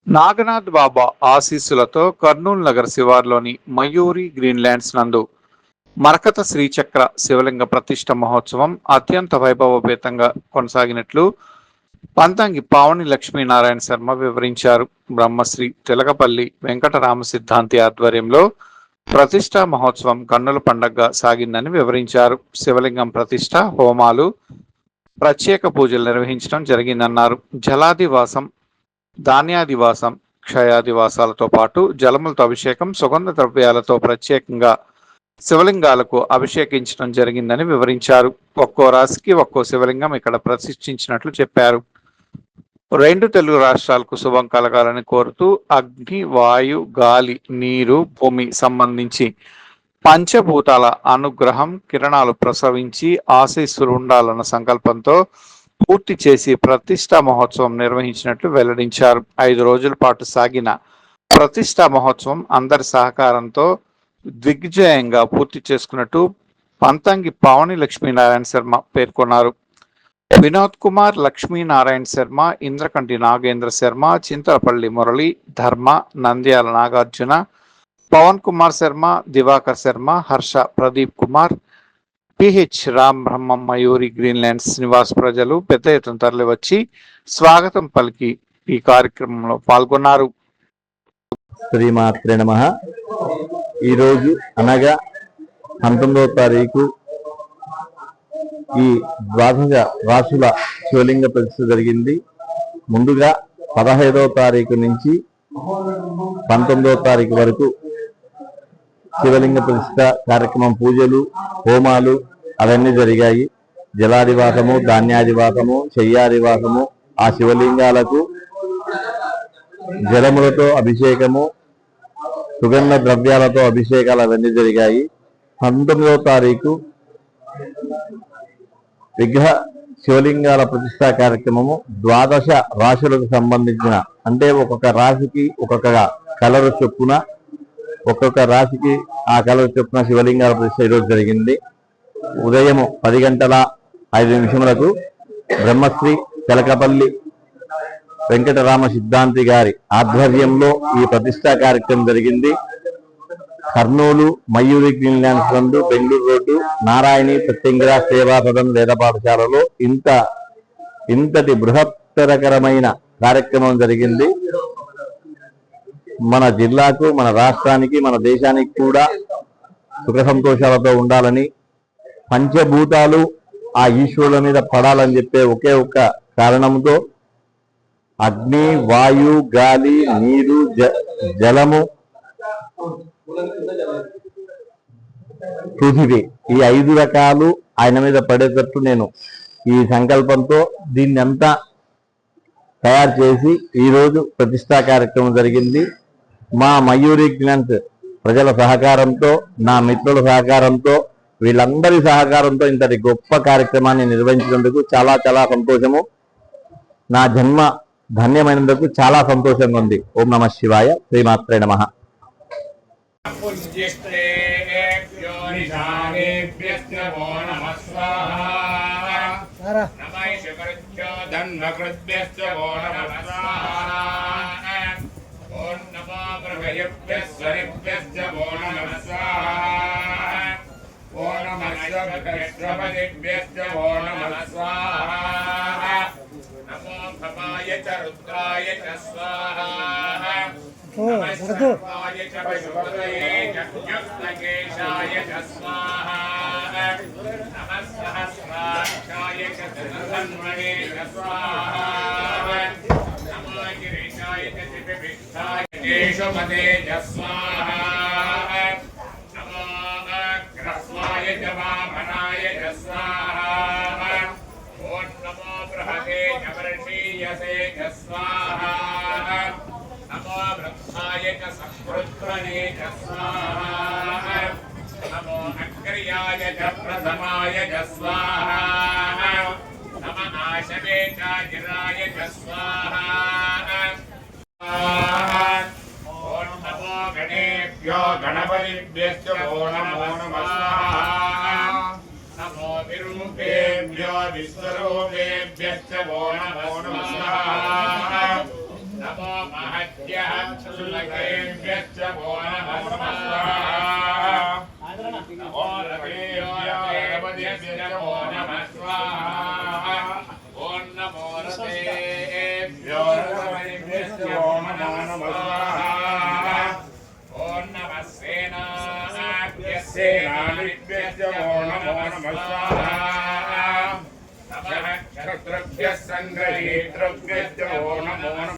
నాగనాథ్ బాబా ఆశీస్సులతో కర్నూలు నగర శివార్లోని మయూరి గ్రీన్లాండ్స్ నందు మరకత శ్రీచక్ర శివలింగ ప్రతిష్ఠ మహోత్సవం అత్యంత వైభవోపేతంగా కొనసాగినట్లు పంతంగి పావని లక్ష్మీనారాయణ శర్మ వివరించారు. బ్రహ్మశ్రీ తిలకపల్లి వెంకటరామ సిద్ధాంతి ఆధ్వర్యంలో ప్రతిష్ఠా మహోత్సవం కన్నుల పండగగా సాగిందని వివరించారు. శివలింగం ప్రతిష్ఠ, హోమాలు, ప్రత్యేక పూజలు నిర్వహించడం జరిగిందన్నారు. జలాదివాసం, ధాన్యాదివాసం, క్షయాదివాసాలతో పాటు జలములతో అభిషేకం, సుగంధ ద్రవ్యాలతో ప్రత్యేకంగా శివలింగాలకు అభిషేకించడం జరిగిందని వివరించారు. ఒక్కో రాశికి ఒక్కో శివలింగం ఇక్కడ ప్రతిష్ఠించినట్లు చెప్పారు. రెండు తెలుగు రాష్ట్రాలకు శుభం కలగాలని కోరుతూ అగ్ని, వాయు, గాలి, నీరు, భూమి సంబంధించి పంచభూతాల అనుగ్రహం కిరణాలు ప్రసవించి ఆశీస్సులు ఉండాలన్న సంకల్పంతో పూర్తి చేసి ప్రతిష్ఠా మహోత్సవం నిర్వహించినట్లు వెల్లడించారు. 5 రోజుల పాటు సాగిన ప్రతిష్ఠా మహోత్సవం అందరి సహకారంతో దిగ్విజయంగా పూర్తి చేసుకున్నట్టు పంతంగి పావని లక్ష్మీనారాయణ శర్మ పేర్కొన్నారు. వినోద్ కుమార్, లక్ష్మీనారాయణ శర్మ, ఇంద్రకంటి నాగేంద్ర శర్మ, చింతలపల్లి మురళి, ధర్మ, నంద్యాల నాగార్జున, పవన్ కుమార్ శర్మ, దివాకర్ శర్మ, హర్ష, ప్రదీప్ కుమార్, పిహెచ్ రామ్ బ్రహ్మం, మయూరి గ్రీన్లాండ్స్ నివాస ప్రజలు పెద్ద ఎత్తున తరలివచ్చి స్వాగతం పలికి ఈ కార్యక్రమంలో పాల్గొన్నారు. శ్రీమాత్రే నమః. ఈరోజు అనగా 19వ తారీఖు ఈ ద్వాదశ రాశుల శివలింగ ప్రతిష్ఠ జరిగింది. ముందుగా 15వ తారీఖు నుంచి 19వ తారీఖు వరకు శివలింగ ప్రతిష్ఠ కార్యక్రమం, పూజలు, హోమాలు అవన్నీ జరిగాయి. జలాదివాసము, ధాన్యాదివాసము, శయ్యాదివాసము, ఆ శివలింగాలకు జలములతో అభిషేకము, సుగంధ ద్రవ్యాలతో అభిషేకాలు అవన్నీ జరిగాయి. 19వ తారీఖు విగ్రహ శివలింగాల ప్రతిష్ఠా కార్యక్రమము ద్వాదశ రాశులకు సంబంధించిన, అంటే ఒక్కొక్క రాశికి ఒక్కొక్క కలరు చొప్పున, ఒక్కొక్క రాశికి ఆ కలర్ చొప్పున శివలింగాల ప్రతిష్ఠ ఈరోజు జరిగింది. ఉదయం 10:05 బ్రహ్మశ్రీ తిలకపల్లి వెంకటరామ సిద్ధాంతి గారి ఆధ్వర్యంలో ఈ ప్రతిష్ఠా కార్యక్రమం జరిగింది. కర్నూలు మయూరి గ్రీన్లాండ్స్ నందు బెంగళూరు రోడ్డు నారాయణి ప్రత్యంగిర సేవా సదన్ వేద పాఠశాలలో ఇంతటి బృహత్తరకరమైన కార్యక్రమం జరిగింది. మన జిల్లాకు, మన రాష్ట్రానికి, మన దేశానికి కూడా సుఖ సంతోషాలతో ఉండాలని, పంచభూతాలు ఆ ఈశ్వరుల మీద పడాలని చెప్పే ఒకే ఒక్క కారణంతో అగ్ని, వాయు, గాలి, నీరు, జలము, పృథివీ, ఈ 5 రకాలు ఆయన మీద పడేటట్టు నేను ఈ సంకల్పంతో దీన్ని అంతా తయారు చేసి ఈరోజు ప్రతిష్ఠా కార్యక్రమం జరిగింది. మా మయూరి గ్రీన్లాండ్స్ ప్రజల సహకారంతో, నా మిత్రుల సహకారంతో, వీళ్ళందరి సహకారంతో ఇంతటి గొప్ప కార్యక్రమాన్ని నిర్వహించినందుకు చాలా చాలా సంతోషము. నా జన్మ ధన్యమైనందుకు చాలా సంతోషంగా ఉంది. ఓం నమః శివాయ. శ్రీమాత్రే నమః. रुद्राय च स्वाहा नमः सर्वाय च पशुपतये च युक्तकेशाय च स्वाहा नमः सहस्राक्षाय च धन्वने च स्वाहा नमो गिरीशाय च दिव्यविष्ठाय केशवते च स्वाहा नमो अग्रस्वाय च वामनाय च स्वाहा ओं नमो बृहते च वर्षीयसे च स्वाहा नमो वृद्धाय च संवृद्धने च स्वाहा नमो अग्र्याय च प्रथमाय च स्वाहा नमो आशवे च गिराय च स्वाहा ओं नमो गणेभ्यो गणपतिभ्यश्च नमो नमः नमो विरूपेभ्यो विश्वरूपेभ्यश्च नमो नमः नमो महत् शुल्लकेभ्यश्च वो नमः स्वाहा नमो रतेभ्यश्च वो नमः स्वाहा ॐ नमो रतेभ्यो रतेभ्यश्च वो नमः स्वाहा ॐ नमः सेनाभ्यश्च वो नमः स्वाहा नमः क्षत्रभ्यः सङ्ग्रहीतृभ्यश्च वो नमो नमः